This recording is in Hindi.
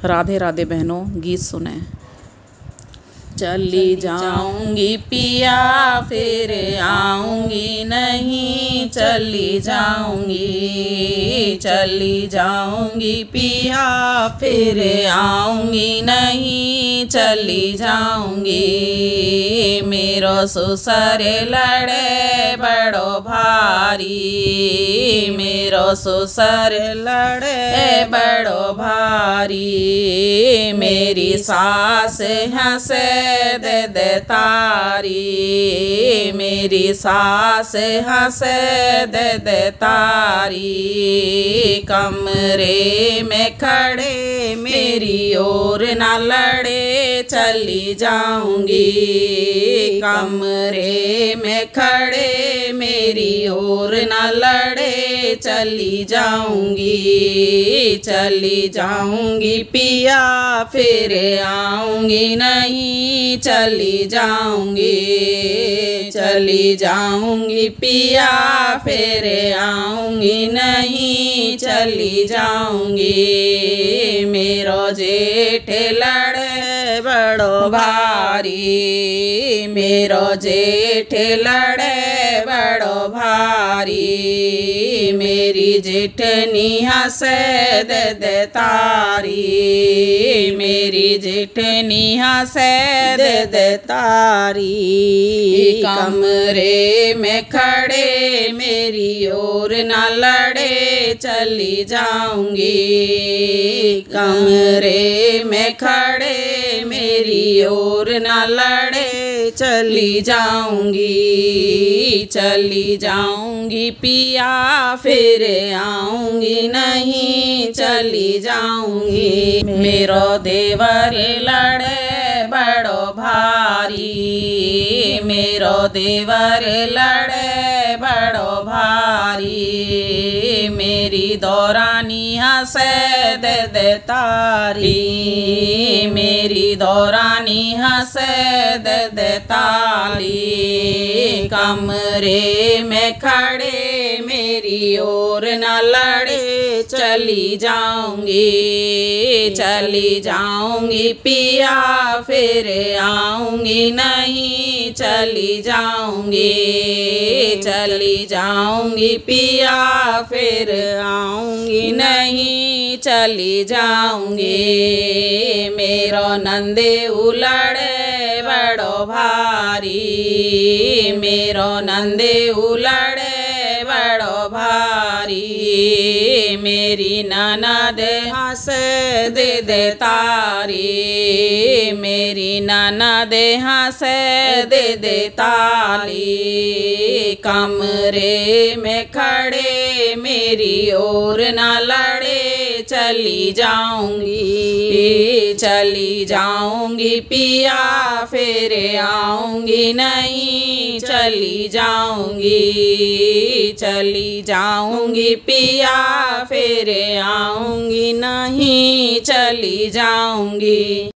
राधे राधे बहनों, गीत सुने। चली जाऊंगी पिया फिर आऊंगी नहीं, चली जाऊंगी पिया फिर आऊंगी नहीं, चली जाऊंगी। मेरो ससुर लड़े बड़ो भारी, मेरो ससुर लड़े बड़ो भारी, मेरी सास हंसे दे तारी, मेरी सास हंसे दे तारी। कमरे में खड़े मेरी ओर ना लड़े, चली जाऊंगी। कमरे में खड़े मेरी ओर ना लड़े, चली जाऊंगी पिया फिर आऊंगी नहीं, चली जाऊंगी पिया फिर आऊंगी नहीं, चली जाऊंगी। मेरो जेठ लड़े बड़ो भारी, मेरो जेठ लड़े बड़ो भारी, मेरी जेठनी हंसे दे तारी, मेरी जेठनी हंसे दे तारी। कमरे में खड़े मेरी ओर ना लड़े, चली जाऊंगी। कमरे में खड़े मेरी ओर ना लड़े, चली जाऊंगी पिया फिर आऊंगी नहीं, चली जाऊंगी। मेरो देवर लड़े बड़ो भारी, मेरो देवर लड़े बड़ो भारी, मेरी दौरानी हंसे दे तारी, मेरी दौरानी हंसे दे तारी। कमरे में खड़े मेरी ओर न लड़े, चली जाऊंगी पिया फिर आऊंगी नहीं, चली जाऊंगी पिया फिर आऊंगी नहीं, चली जाऊंगी। मेरो नंदे उलड़े बड़ो भारी, मेरो नंदे उलड़े बड़ो भारी, मेरी ननद हंसे दे तारी, मेरी ननद हंसे दे ताली। कमरे में खड़े मेरी ओर न लड़े, चली जाऊंगी पिया फिर आऊंगी नहीं, चली जाऊंगी पिया फिर आऊंगी नहीं, चली जाऊंगी।